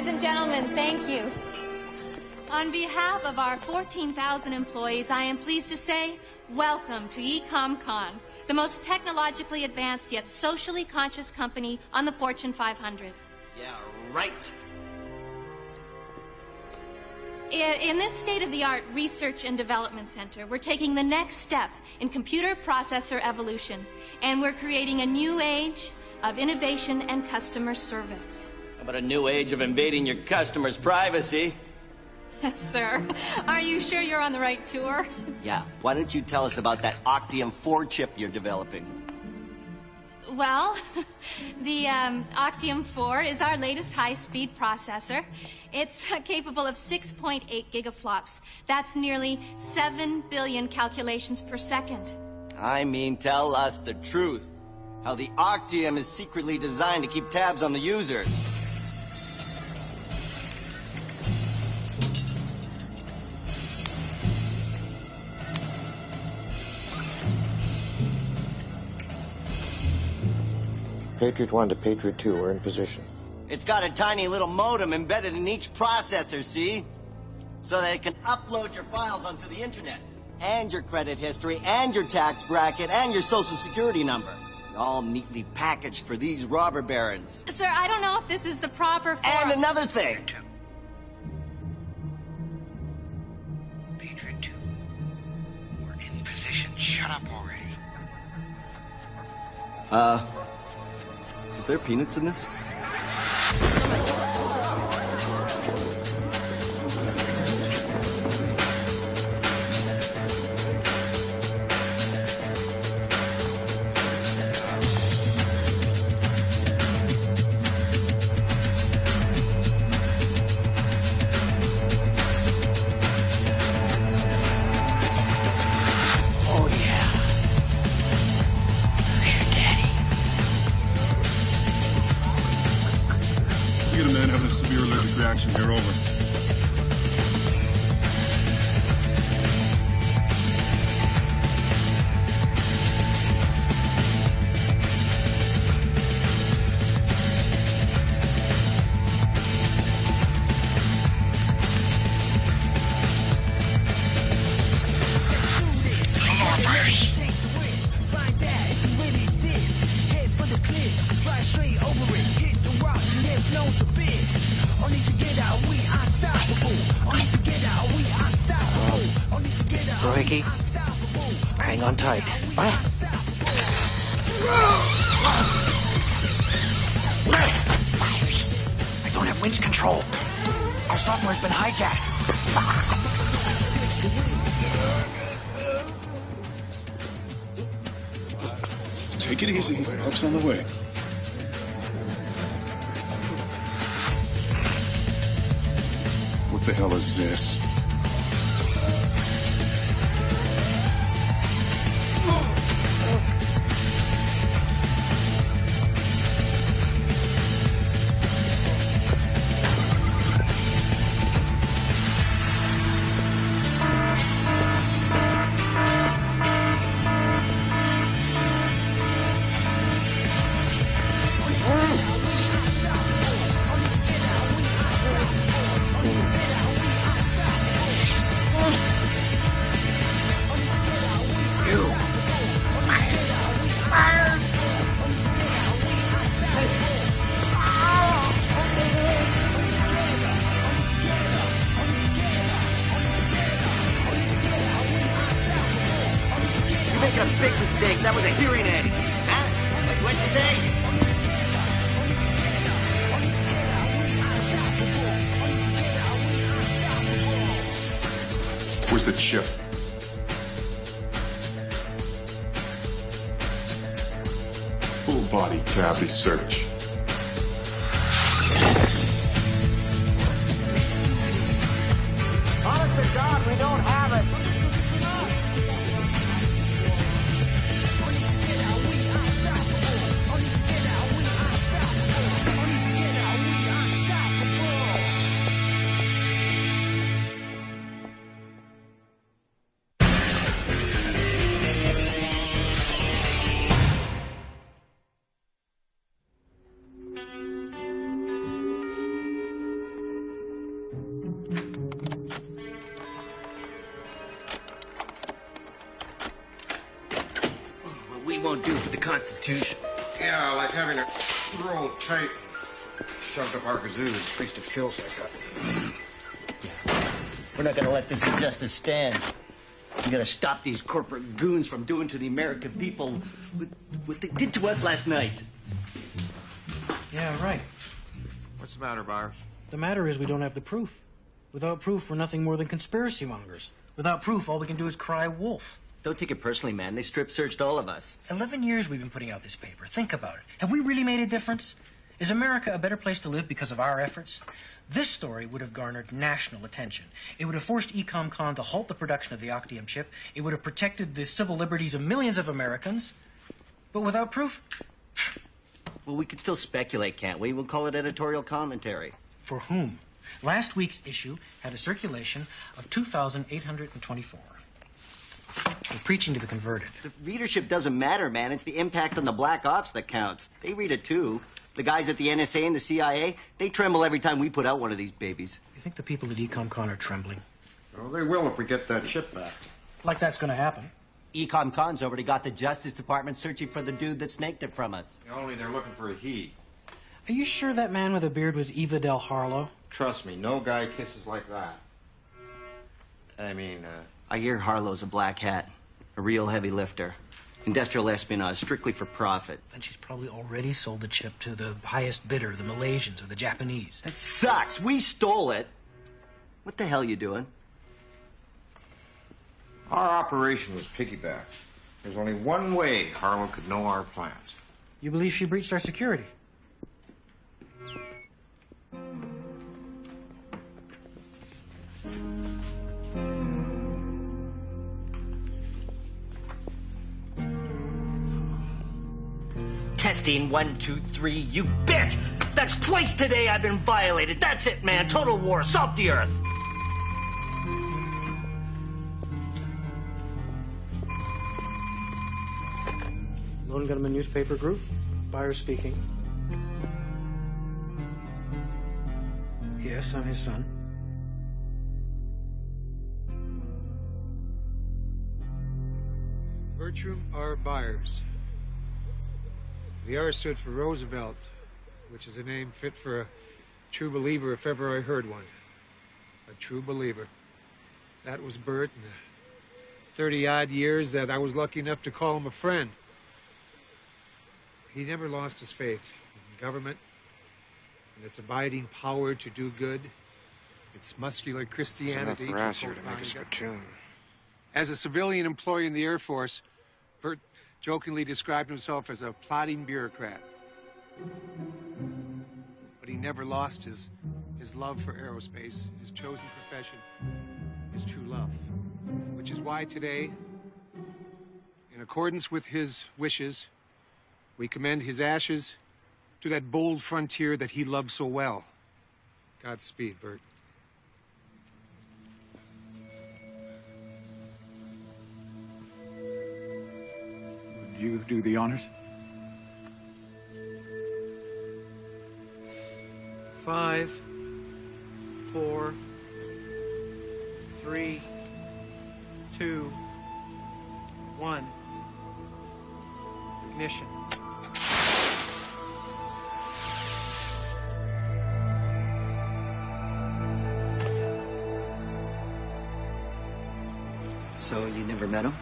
and gentlemen, thank you. On behalf of our 14,000 employees, I am pleased to say, welcome to EcomCon, the most technologically advanced yet socially conscious company on the Fortune 500. Yeah, right. In this state-of-the-art research and development center, we're taking the next step in computer processor evolution, and we're creating a new age of innovation and customer service. How about a new age of invading your customers' privacy? Sir, are you sure you're on the right tour? Yeah, why don't you tell us about that Octium 4 chip you're developing? Well, the Octium 4 is our latest high-speed processor. It's capable of 6.8 gigaflops. That's nearly 7 billion calculations per second. I mean, tell us the truth. How the Octium is secretly designed to keep tabs on the users. Patriot 1 to Patriot 2 are in position. It's got a tiny little modem embedded in each processor, see? So that it can upload your files onto the internet. And your credit history, and your tax bracket, and your social security number. All neatly packaged for these robber barons. Sir, I don't know if this is the proper form. And another thing. Patriot 2. We're in position. Shut up already. Is there peanuts in this? Reaction here, over. Ricky, hang on tight. I don't have winch control. Our software's been hijacked. Take it easy. Help's on the way. What the hell is this? Making a big mistake. That was a hearing aid. Huh? What'd you say? Where's the chip? Full body cavity search. Honest to God, we don't have it. Constitution. Yeah, like having a roll tight shoved up our kazoo. At least it feels like that. We're not gonna let this injustice stand. We gotta stop these corporate goons from doing to the American people what they did to us last night. Yeah, right. What's the matter, Byers? The matter is we don't have the proof. Without proof, we're nothing more than conspiracy mongers. Without proof, all we can do is cry wolf. Don't take it personally, man. They strip-searched all of us. 11 years we've been putting out this paper. Think about it. Have we really made a difference? Is America a better place to live because of our efforts? This story would have garnered national attention. It would have forced EcomCon to halt the production of the Octium chip. It would have protected the civil liberties of millions of Americans. But without proof? Well, we can still speculate, can't we? We'll call it editorial commentary. For whom? Last week's issue had a circulation of 2,824. We're preaching to the converted. The readership doesn't matter, man. It's the impact on the black ops that counts. They read it, too. The guys at the NSA and the CIA, they tremble every time we put out one of these babies. You think the people at EcomCon are trembling? Well, they will if we get that chip back. Like that's going to happen. EcomCon's already got the Justice Department searching for the dude that snaked it from us. Only they're looking for a he. Are you sure that man with a beard was Eva Del Harlow? Trust me, no guy kisses like that. I hear Harlow's a black hat, a real heavy lifter. Industrial espionage, strictly for profit. Then she's probably already sold the chip to the highest bidder, the Malaysians or the Japanese. That sucks. We stole it. What the hell you doing? Our operation was piggyback. There's only one way Harlow could know our plans. You believe she breached our security? Testing 1, 2, 3, you bitch! That's twice today I've been violated. That's it, man. Total war. Salt the earth. Lone Gunmen newspaper group. Byers speaking. Yes, I'm his son. Bertram R. Byers. The R stood for Roosevelt, which is a name fit for a true believer if ever I heard one. A true believer. That was Bert in the 30-odd years that I was lucky enough to call him a friend. He never lost his faith in government and its abiding power to do good, its muscular Christianity. Enough brass here to make a spittoon. As a civilian employee in the Air Force, Bert jokingly described himself as a plodding bureaucrat. But he never lost his love for aerospace, his chosen profession, his true love. Which is why today, in accordance with his wishes, we commend his ashes to that bold frontier that he loved so well. Godspeed, Bert. Would you do the honors? 5, 4, 3, 2, 1. Ignition. So you never met him?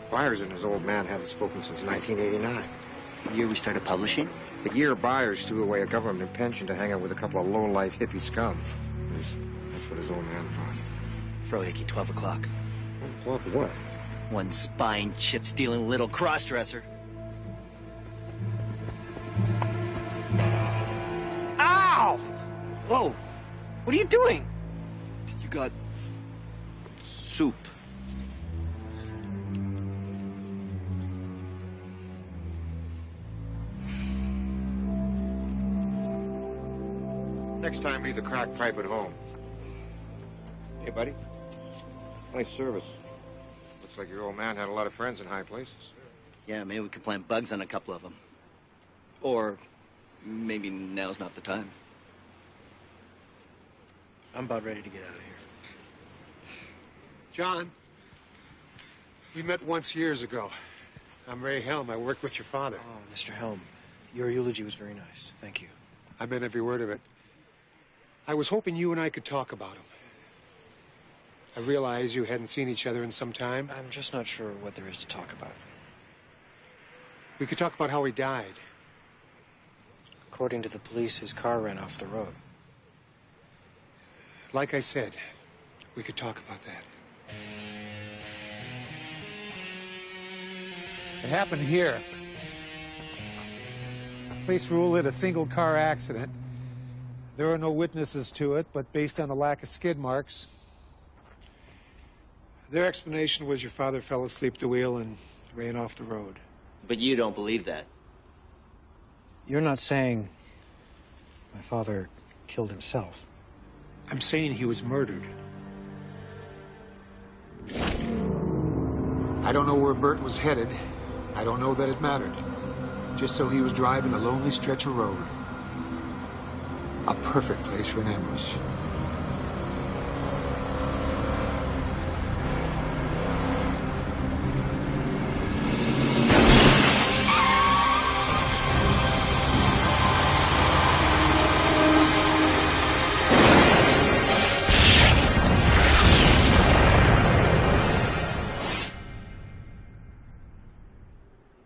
Byers and his old man hadn't spoken since 1989. The year we started publishing? The year Byers threw away a government pension to hang out with a couple of low-life hippie scum. That's what his old man thought. Frohickey, 12 o'clock. Well, what? One spine chip-stealing little cross-dresser. Ow! Whoa. What are you doing? You got soup. Next time, leave the crack pipe at home. Hey, buddy. Nice service. Looks like your old man had a lot of friends in high places. Yeah, maybe we could plant bugs on a couple of them. Or maybe now's not the time. I'm about ready to get out of here. John, we met once years ago. I'm Ray Helm. I worked with your father. Oh, Mr. Helm, your eulogy was very nice. Thank you. I meant every word of it. I was hoping you and I could talk about him. I realize you hadn't seen each other in some time. I'm just not sure what there is to talk about. We could talk about how he died. According to the police, his car ran off the road. Like I said, we could talk about that. It happened here. Police rule it a single-car accident. There are no witnesses to it, but based on the lack of skid marks, their explanation was your father fell asleep at the wheel and ran off the road. But you don't believe that. You're not saying my father killed himself. I'm saying he was murdered. I don't know where Bert was headed. I don't know that it mattered. Just so he was driving a lonely stretch of road. A perfect place for an ambush.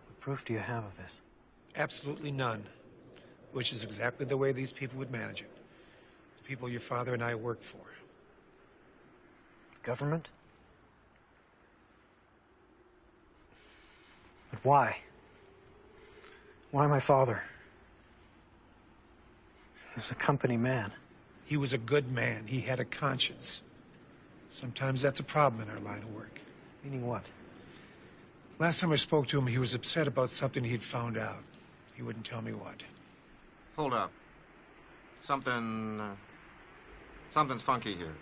What proof do you have of this? Absolutely none. Which is exactly the way these people would manage it. The people your father and I worked for. Government? But why? Why my father? He was a company man. He was a good man. He had a conscience. Sometimes that's a problem in our line of work. Meaning what? Last time I spoke to him, he was upset about something he'd found out. He wouldn't tell me what. Hold up. Something's funky here.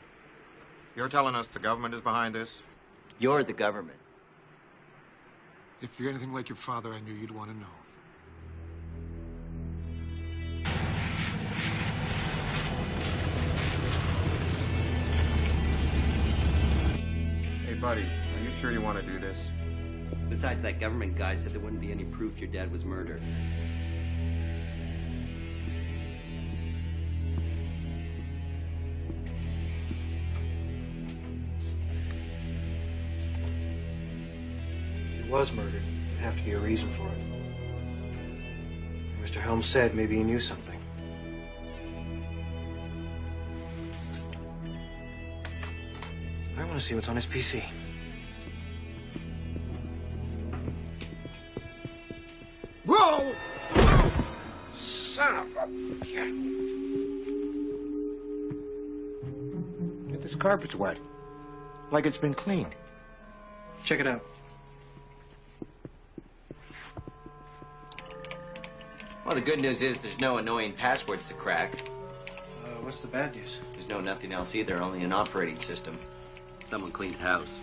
You're telling us the government is behind this? You're the government. If you're anything like your father, I knew you'd want to know. Hey, buddy, are you sure you want to do this? Besides, that government guy said there wouldn't be any proof your dad was murdered. If he was murdered, there'd have to be a reason for it. Mr. Helm said maybe he knew something. I want to see what's on his PC. Whoa! Son of a... This carpet's wet. Like it's been cleaned. Check it out. Well, the good news is there's no annoying passwords to crack. What's the bad news? There's nothing else either, only an operating system. Someone cleaned house.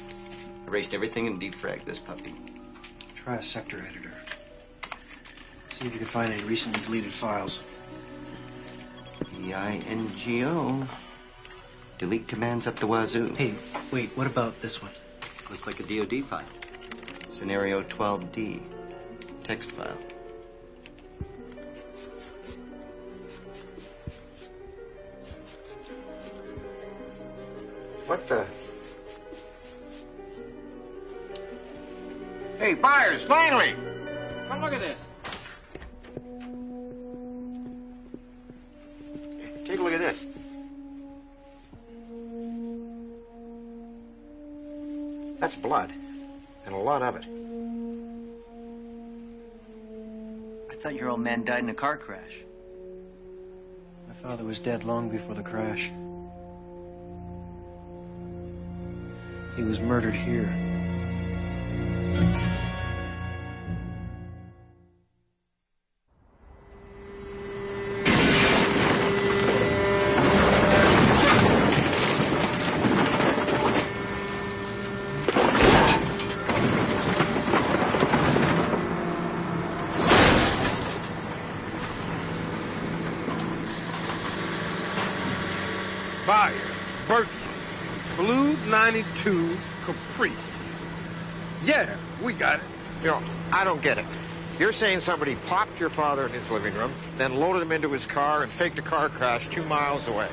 Erased everything and defragged this puppy. Try a sector editor. See if you can find any recently deleted files. EINGO. Delete commands up the wazoo. Hey, wait, what about this one? Looks like a DOD file. Scenario 12D. Text file. What the... Hey, buyers, finally! Come look at this. Take a look at this. That's blood, and a lot of it. I thought your old man died in a car crash. My father was dead long before the crash. He was murdered here. Buyers, Bertram. Blue 92 Caprice. Yeah, we got it. You know, I don't get it. You're saying somebody popped your father in his living room, then loaded him into his car and faked a car crash 2 miles away.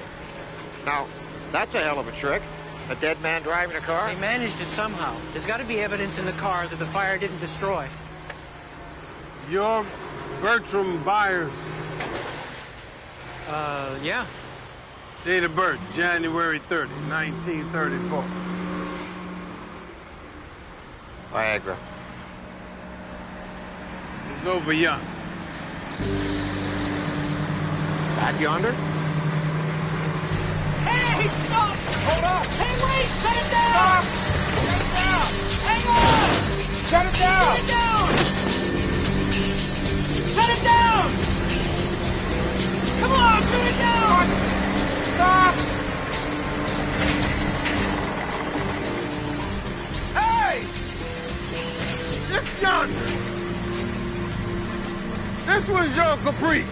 Now, that's a hell of a trick. A dead man driving a car? They managed it somehow. There's got to be evidence in the car that the fire didn't destroy. You're Bertram Byers. Yeah. Date of birth, January 30, 1934. Viagra. It's over yonder. That yonder? Hey, stop! Hold on! Hey, wait! Shut it down! Stop! Shut it down! Hang on! Shut it down! Shut it down! Come on, shut it down! Stop! Hey! Just yonder. This was your caprice.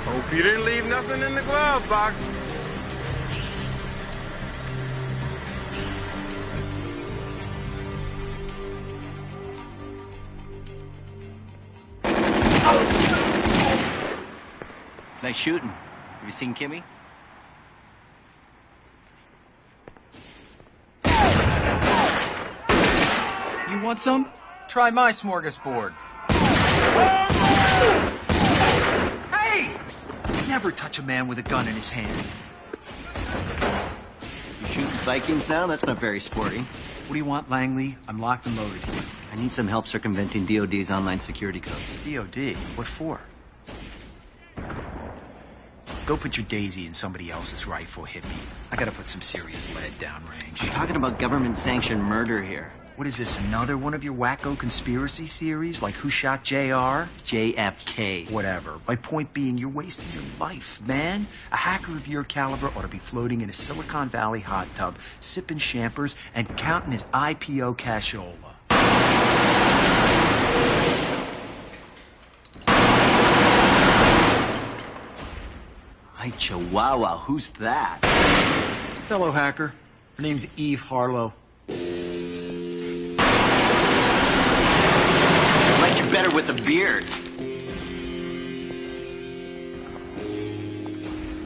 Hope you didn't leave nothing in the glove box. Nice shooting. Have you seen Kimmy? You want some? Try my smorgasbord. Hey! Never touch a man with a gun in his hand. You shooting Vikings now? That's not very sporty. What do you want, Langley? I'm locked and loaded here. I need some help circumventing DOD's online security codes. DOD? What for? Go put your daisy in somebody else's rifle, hippie. I gotta put some serious lead downrange. I'm talking about government-sanctioned murder here. What is this, another one of your wacko conspiracy theories? Like who shot JR? JFK. Whatever. My point being, you're wasting your life, man. A hacker of your caliber ought to be floating in a Silicon Valley hot tub, sipping champers, and counting his IPO cashola. Ay, Chihuahua, who's that? Fellow hacker. Her name's Eve Harlow. I like you better with a beard.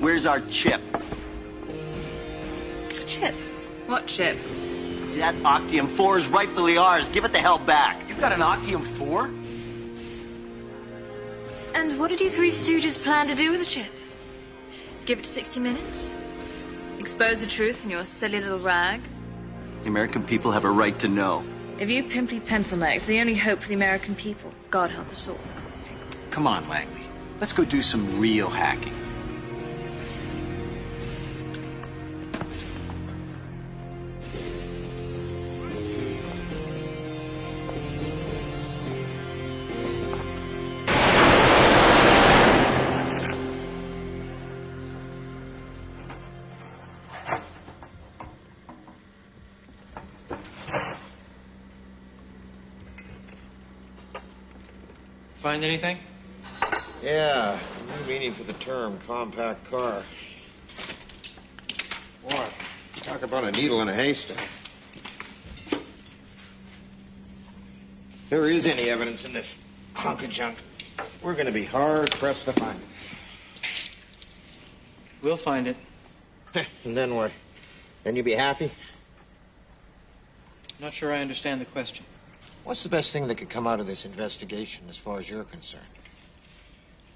Where's our chip? Chip? What chip? That Octium 4 is rightfully ours. Give it the hell back. You've got an Octium 4? And what did you three stooges plan to do with the chip? Give it 60 minutes? Expose the truth in your silly little rag? The American people have a right to know. If you pimply pencil necks, the only hope for the American people, God help us all. Come on, Langley. Let's go do some real hacking. Find anything? Yeah, new meaning for the term compact car. Boy, talk about a needle in a haystack. If there is any evidence in this hunk of junk, we're going to be hard-pressed to find it. We'll find it. And then what? Then you be happy? Not sure I understand the question. What's the best thing that could come out of this investigation as far as you're concerned?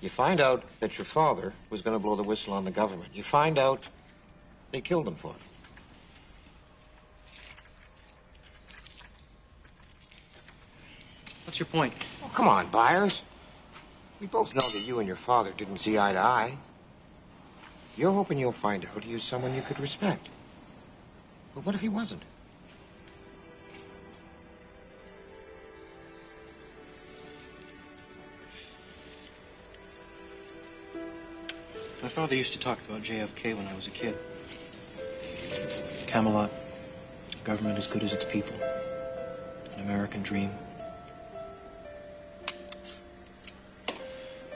You find out that your father was going to blow the whistle on the government. You find out they killed him for it. What's your point? Oh, come on, Byers. We both know that you and your father didn't see eye to eye. You're hoping you'll find out he was someone you could respect. But what if he wasn't? My father used to talk about JFK when I was a kid. Camelot, a government as good as its people, an American dream.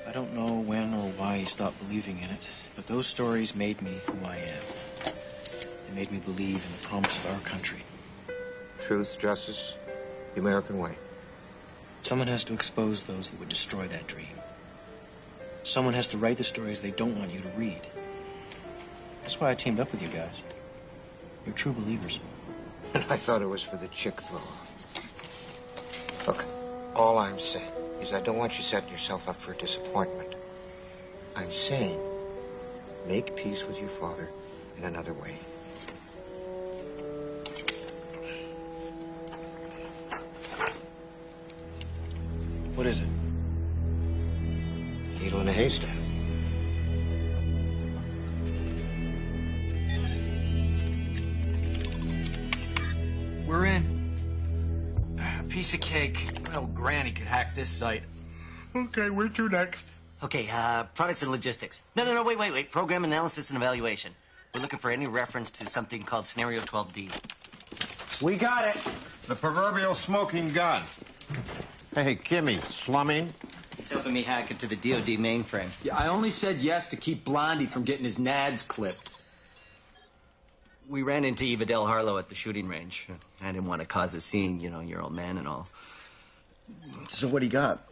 I don't know when or why he stopped believing in it, but those stories made me who I am. They made me believe in the promise of our country. Truth, justice, The American way. Someone has to expose those that would destroy that dream. Someone has to write the stories they don't want you to read. That's why I teamed up with you guys. You're true believers. I thought it was for the chick throw-off. Look, all I'm saying is I don't want you setting yourself up for disappointment. I'm saying make peace with your father in another way. What is it? Needle in a haystack. We're in. A piece of cake. Oh, Granny could hack this site. Okay, where to next? Okay, products and logistics. No, wait. Program analysis and evaluation. We're looking for any reference to something called Scenario 12D. We got it. The proverbial smoking gun. Hey, Kimmy, slumming? He's helping me hack into the DOD mainframe. Yeah, I only said yes to keep Blondie from getting his nads clipped. We ran into Eva Del Harlow at the shooting range. I didn't want to cause a scene, you know, your old man and all. So what do you got?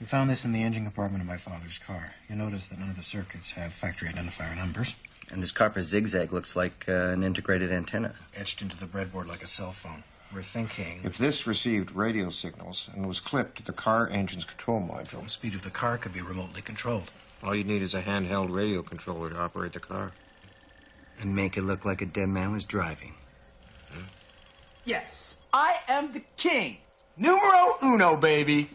We found this in the engine compartment of my father's car. You'll notice that none of the circuits have factory identifier numbers. And this copper zigzag looks like an integrated antenna. Etched into the breadboard like a cell phone. We're thinking... If this received radio signals and was clipped to the car engine's control module... The speed of the car could be remotely controlled. All you need is a handheld radio controller to operate the car. And make it look like a dead man was driving. Yes, I am the king. Numero uno, baby.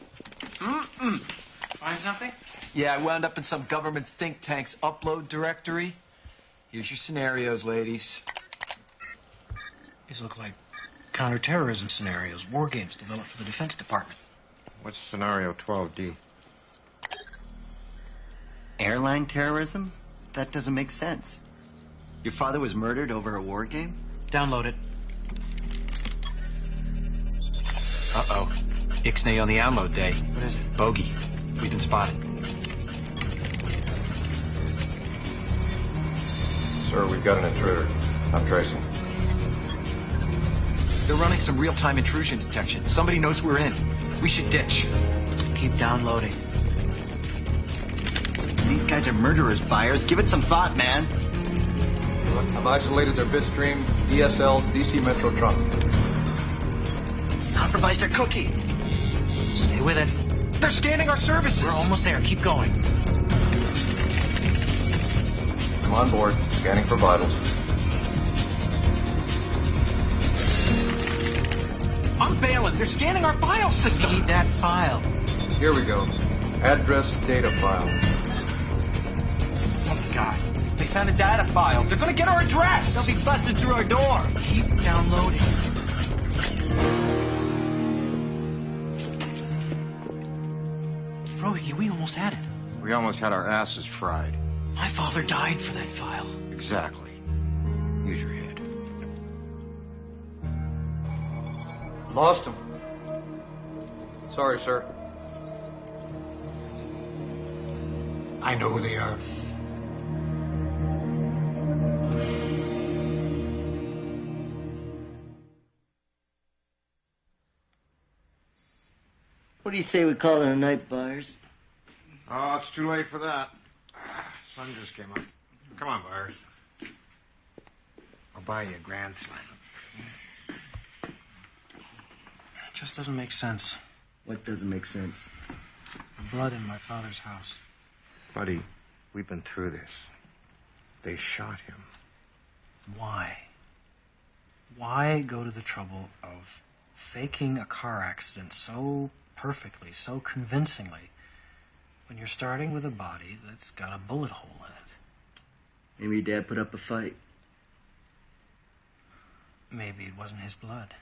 Find something? Yeah, I wound up in some government think tank's upload directory. Here's your scenarios, ladies. These look like counterterrorism scenarios, war games developed for the Defense Department. What's Scenario 12D? Airline terrorism? That doesn't make sense. Your father was murdered over a war game? Download it. Uh-oh. Ixnay on the download day. What is it? Bogey. We've been spotted. Sir, we've got an intruder. I'm tracing. They're running some real-time intrusion detection. Somebody knows we're in. We should ditch. Keep downloading. These guys are murderers, Byers. Give it some thought, man. I've isolated their bit stream, DSL, DC Metro trunk. Compromised their cookie. Stay with it. They're scanning our services. We're almost there. Keep going. I'm on board, scanning for vitals. I'm bailing. They're scanning our file system. Need that file. Here we go. Address data file. Oh, my God. They found a data file. They're gonna get our address. They'll be busted through our door. Keep downloading. Frohige, we almost had it. We almost had our asses fried. My father died for that file. Exactly. Use your head. Lost him. Sorry, sir. I know who they are. What do you say we call it a night, Byers? Oh, it's too late for that. Sun just came up. Come on, Byers. I'll buy you a grand slam. It just doesn't make sense. What doesn't make sense? The blood in my father's house. Buddy, we've been through this. They shot him. Why? Why go to the trouble of faking a car accident so perfectly, so convincingly, when you're starting with a body that's got a bullet hole in it? Maybe your dad put up a fight. Maybe it wasn't his blood.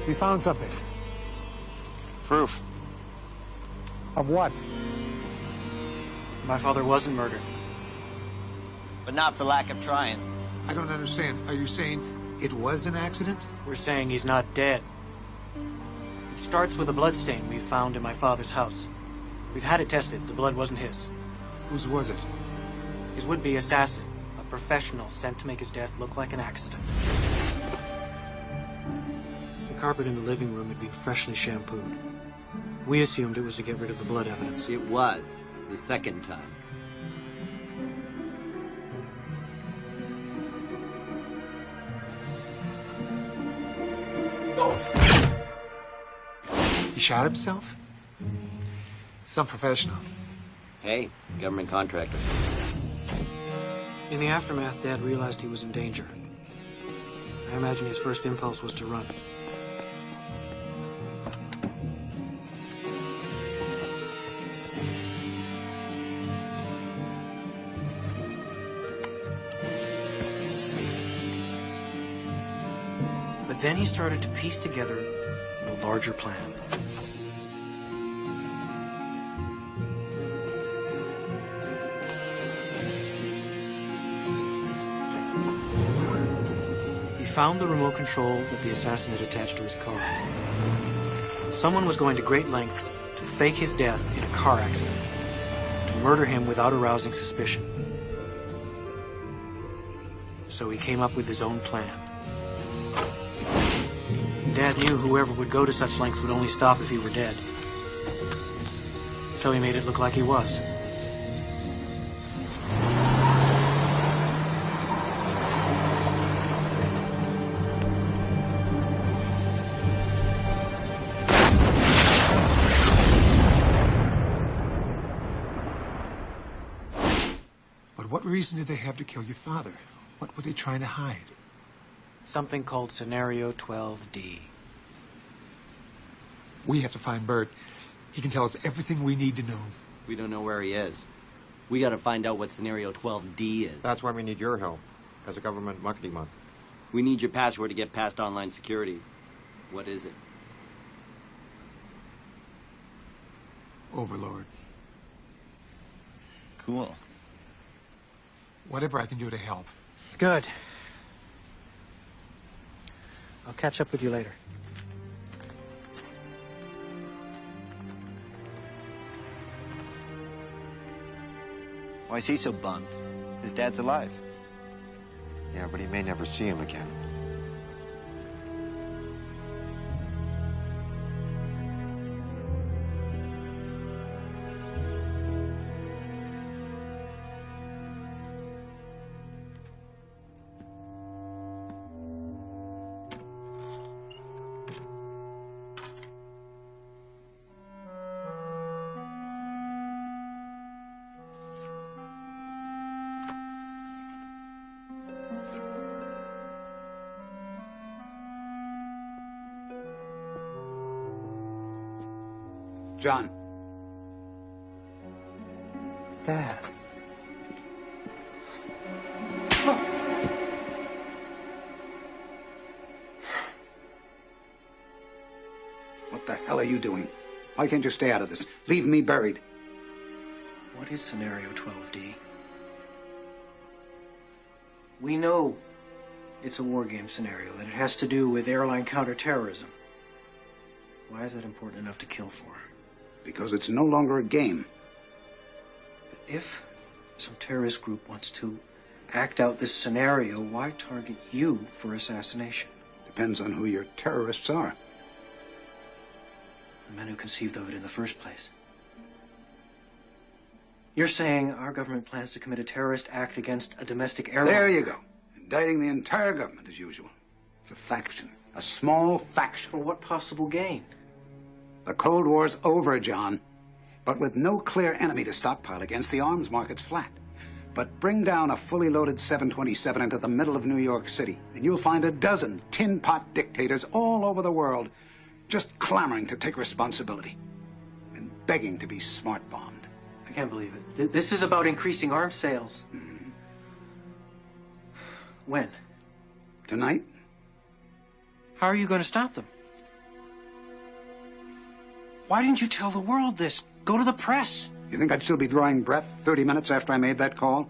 We found something. Proof. Of what? My father wasn't murdered. But not for lack of trying. I don't understand. Are you saying it was an accident? We're saying he's not dead. It starts with a bloodstain we found in my father's house. We've had it tested. The blood wasn't his. Whose was it? His would-be assassin, a professional sent to make his death look like an accident. The carpet in the living room had been freshly shampooed. We assumed it was to get rid of the blood evidence. It was, the second time. He shot himself? Some professional. Hey, government contractor. In the aftermath, Dad realized he was in danger. I imagine his first impulse was to run. But then he started to piece together a larger plan. He found the remote control that the assassin had attached to his car. Someone was going to great lengths to fake his death in a car accident, to murder him without arousing suspicion. So he came up with his own plan. Dad knew whoever would go to such lengths would only stop if he were dead. So he made it look like he was. But what reason did they have to kill your father? What were they trying to hide? Something called Scenario 12D. We have to find Bert. He can tell us everything we need to know. We don't know where he is. We gotta find out what Scenario 12D is. That's why we need your help, as a government muckety-muck. We need your password to get past online security. What is it? Overlord. Cool. Whatever I can do to help. Good. I'll catch up with you later. Why is he so bummed? His dad's alive. Yeah, but he may never see him again. John. Dad. What the hell are you doing? Why can't you stay out of this? Leave me buried. What is Scenario 12D? We know it's a war game scenario, that it has to do with airline counterterrorism. Why is that important enough to kill for? Because it's no longer a game. But if some terrorist group wants to act out this scenario, why target you for assassination? Depends on who your terrorists are. The men who conceived of it in the first place. You're saying our government plans to commit a terrorist act against a domestic airline? There you go. Indicting the entire government as usual. It's a faction. A small faction. For what possible gain? The Cold War's over, John. But with no clear enemy to stockpile against, the arms market's flat. But bring down a fully loaded 727 into the middle of New York City, and you'll find a dozen tin-pot dictators all over the world just clamoring to take responsibility and begging to be smart-bombed. I can't believe it. This is about increasing arms sales. Mm-hmm. When? Tonight? How are you going to stop them? Why didn't you tell the world this? Go to the press. You think I'd still be drawing breath 30 minutes after I made that call?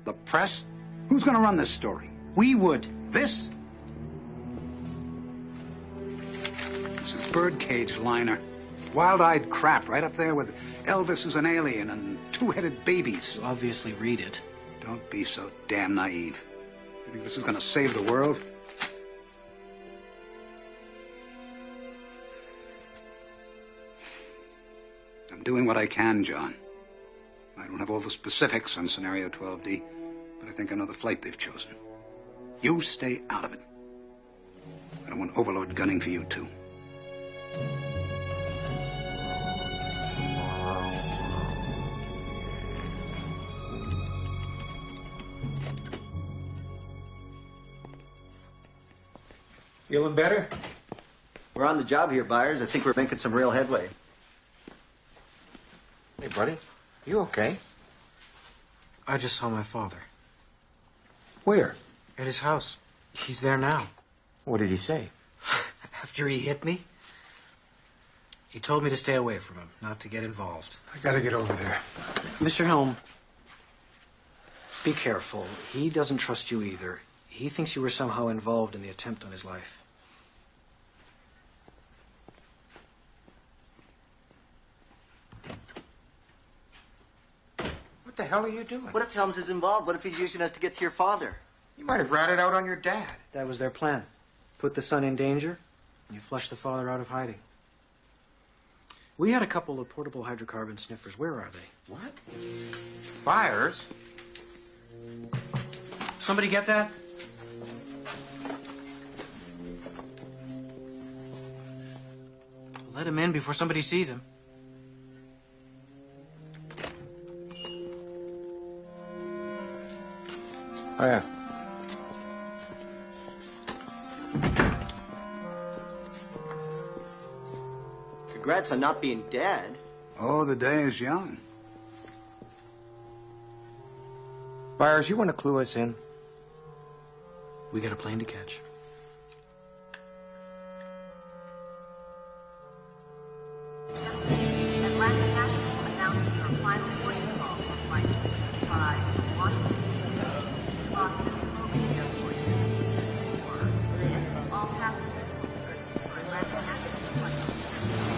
The press? Who's going to run this story? We would. This? This is birdcage liner. Wild-eyed crap right up there with Elvis as an alien and two-headed babies. You obviously read it. Don't be so damn naive. You think this is going to save the world? I'm doing what I can, John. I don't have all the specifics on Scenario 12D, but I think I know the flight they've chosen. You stay out of it. I don't want Overlord gunning for you, too. Feeling better? We're on the job here, Byers. I think we're making some real headway. Hey, buddy. You okay? I just saw my father. Where? At his house. He's there now. What did he say? After he hit me, he told me to stay away from him, not to get involved. I gotta get over there. Mr. Helm, be careful. He doesn't trust you either. He thinks you were somehow involved in the attempt on his life. What the hell are you doing? What if Helms is involved? What if he's using us to get to your father? You might have ratted out on your dad. That was their plan. Put the son in danger, and you flush the father out of hiding. We had a couple of portable hydrocarbon sniffers. Where are they? What? Byers? Somebody get that? Let him in before somebody sees him. Oh, yeah. Congrats on not being dead. Oh, the day is young. Byers, you want to clue us in? We got a plane to catch.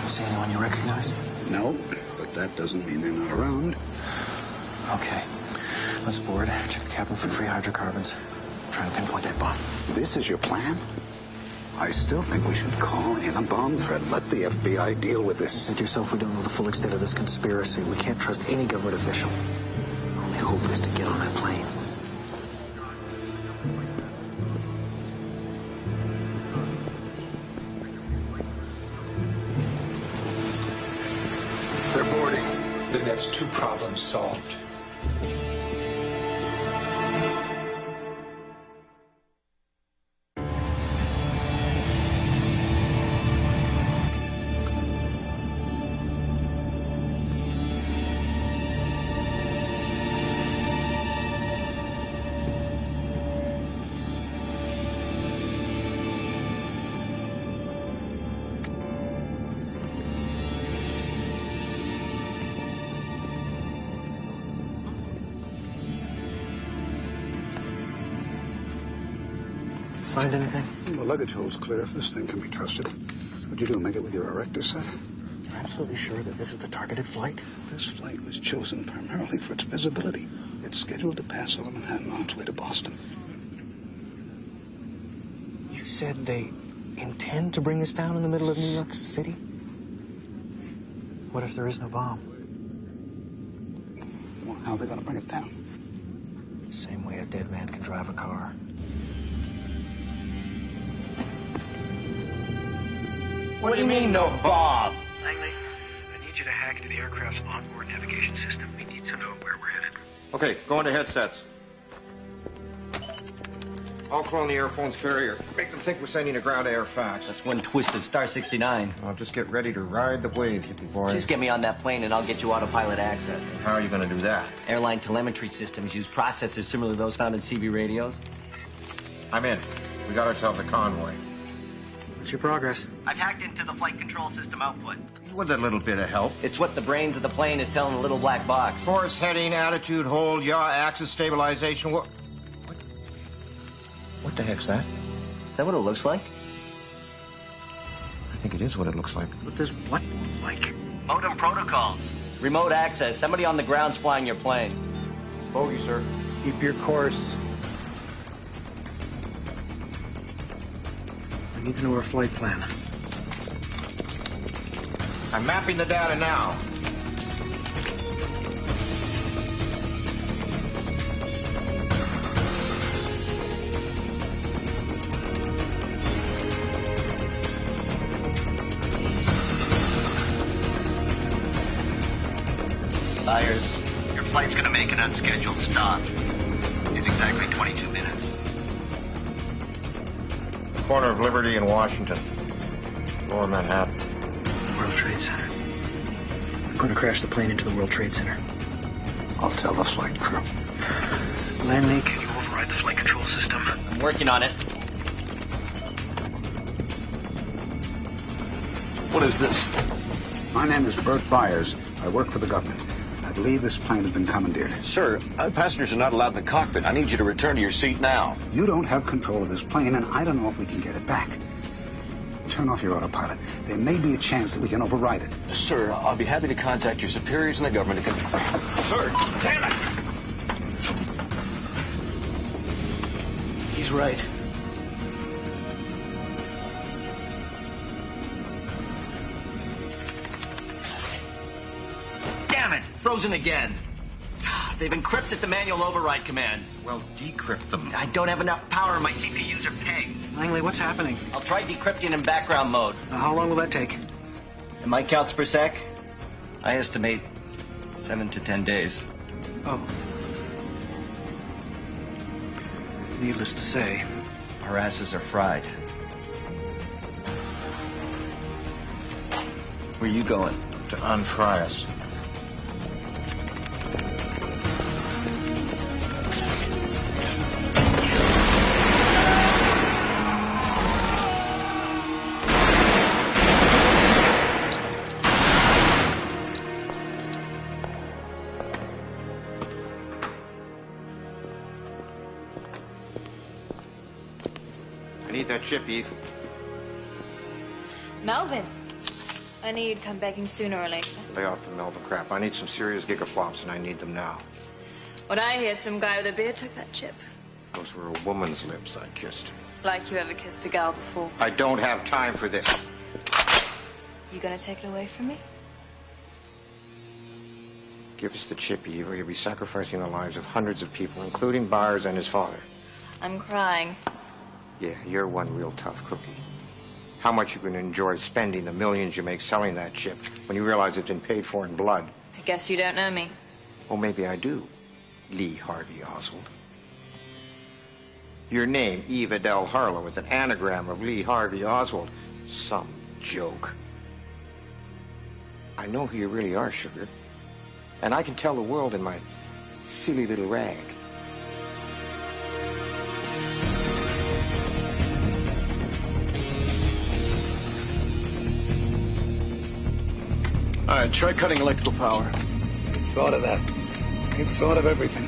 See anyone you recognize? No, but that doesn't mean they're not around. Okay. Let's board. Check the cabin for free hydrocarbons. Try and pinpoint that bomb. This is your plan? I still think we should call in a bomb threat. Let the FBI deal with this. Said yourself we don't know the full extent of this conspiracy. We can't trust any government official. Only hope is to get on that plane. They're boarding. Then that's 2 problems solved. Find anything? The luggage hole's clear if this thing can be trusted. What'd you do, make it with your erector set? You're absolutely sure that this is the targeted flight? This flight was chosen primarily for its visibility. It's scheduled to pass over Manhattan on its way to Boston. You said they intend to bring this down in the middle of New York City? What if there is no bomb? Well, how are they going to bring it down? The same way a dead man can drive a car. What do you mean, no bomb? Langley, I need you to hack into the aircraft's onboard navigation system. We need to know where we're headed. Okay, go into headsets. I'll clone the airphone's carrier. Make them think we're sending a ground-to-air fax. That's one twisted star 69. I'll just get ready to ride the wave, hippie boy. Just get me on that plane and I'll get you autopilot access. How are you going to do that? Airline telemetry systems use processors similar to those found in CB radios. I'm in. We got ourselves a convoy. What's your progress? I've hacked into the flight control system output. With a little bit of help. It's what the brains of the plane is telling the little black box. Course, heading, attitude, hold, yaw, axis, stabilization. What the heck's that? Is that what it looks like? I think it is what it looks like. What does what look like? Modem protocols. Remote access. Somebody on the ground's flying your plane. Bogey, sir. Keep your course. I need to know our flight plan. I'm mapping the data now. Byers, your flight's gonna make an unscheduled stop in exactly 22 minutes. Corner of Liberty and Washington. Lower Manhattan. World Trade Center. I'm going to crash the plane into the World Trade Center. I'll tell the flight crew. Lanley, can you override the flight control system? I'm working on it. What is this? My name is Bert Byers. I work for the government. I believe this plane has been commandeered. Sir, passengers are not allowed in the cockpit. I need you to return to your seat now. You don't have control of this plane, and I don't know if we can get it back. Turn off your autopilot. There may be a chance that we can override it. Sir, I'll be happy to contact your superiors in the government to Sir, damn it! He's right. Damn it! Frozen again. They've encrypted the manual override commands. Well, decrypt them. I don't have enough power. My CPUs are pegged. Langley, what's happening? I'll try decrypting in background mode. How long will that take? In my counts per sec, I estimate 7 to 10 days. Oh. Needless to say, our asses are fried. Where are you going? To unfry us. I need that chip, Eve. Melvin, I knew you'd come begging sooner or later. Lay off the Melvin crap. I need some serious gigaflops, and I need them now. What I hear, some guy with a beard took that chip. Those were a woman's lips I kissed. Like you ever kissed a gal before. I don't have time for this. You gonna take it away from me? Give us the chip, Eve, or you'll be sacrificing the lives of hundreds of people, including Byers and his father. I'm crying. Yeah, you're one real tough cookie. How much you can enjoy spending the millions you make selling that chip when you realize it's been paid for in blood. I guess you don't know me. Well, maybe I do, Lee Harvey Oswald. Your name, Eve Adele Harlow, is an anagram of Lee Harvey Oswald. Some joke. I know who you really are, sugar. And I can tell the world in my silly little rag. All right, try cutting electrical power. Thought of that. You've thought of everything.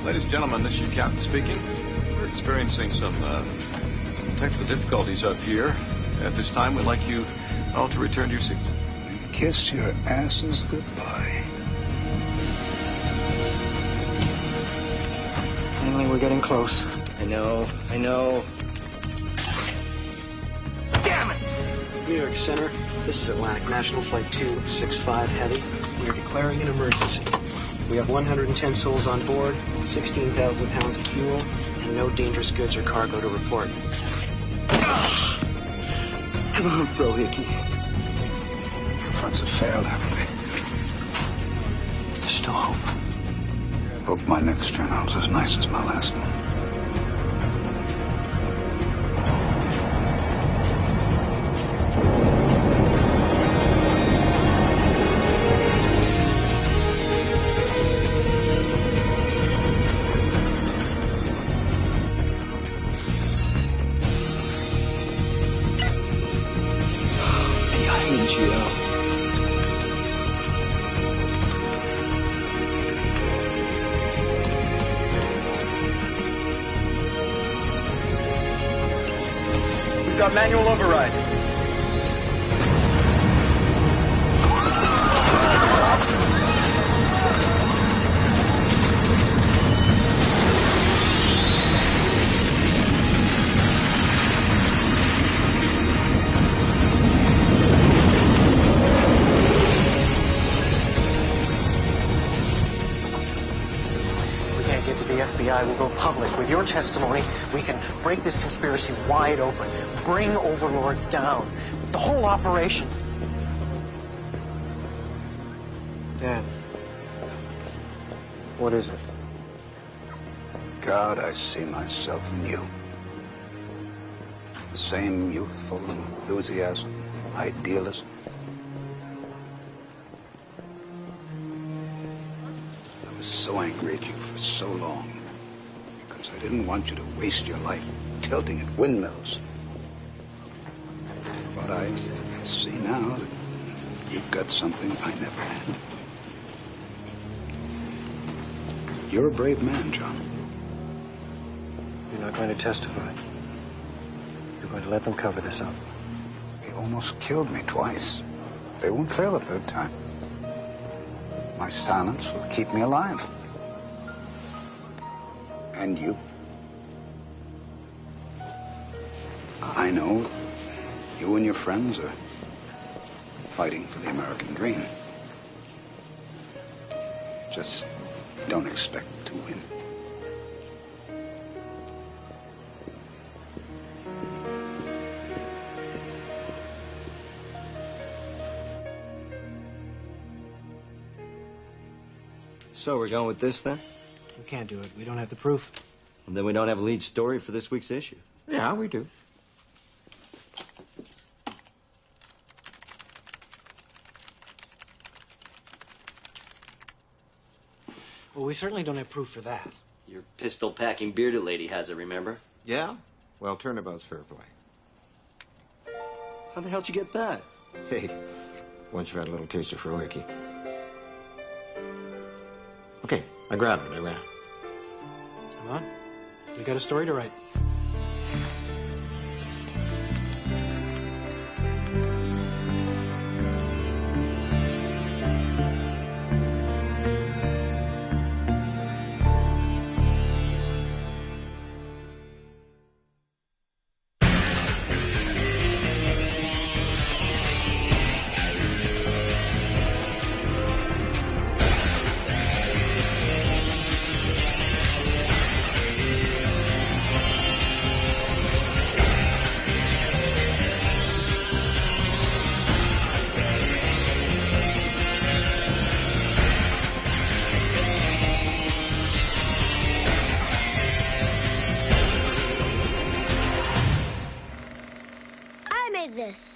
Ladies and gentlemen, this is your captain speaking. We're experiencing some technical difficulties up here. At this time, we'd like you all to return to your seats. Kiss your asses goodbye. Langley, we're getting close. I know. Damn it! New York Center, this is Atlantic National Flight 265 Heavy. We are declaring an emergency. We have 110 souls on board, 16,000 pounds of fuel, and no dangerous goods or cargo to report. Come on, Bro Hickey. Your fronts have failed, haven't they? There's still hope. Hope my next journal's as nice as my last one. got manual override. FBI will go public. With your testimony, we can break this conspiracy wide open, bring Overlord down. The whole operation. Dad, what is it? God, I see myself in you. The same youthful enthusiasm, idealism. I was so angry at you for so long because I didn't want you to waste your life tilting at windmills. But I see now that you've got something I never had. You're a brave man, John. You're not going to testify. You're going to let them cover this up. They almost killed me twice. They won't fail a third time. My silence will keep me alive. And you? I know you and your friends are fighting for the American dream. Just don't expect to win. So we're going with this then? We can't do it. We don't have the proof. And then we don't have a lead story for this week's issue. Yeah, we do. Well, we certainly don't have proof for that. Your pistol-packing bearded lady has it, remember? Yeah? Well, turnabout's fair play. How the hell did you get that? Hey, once you've had a little taste of Frohickey. Okay, I grabbed it. I ran. Come on. We got a story to write. This.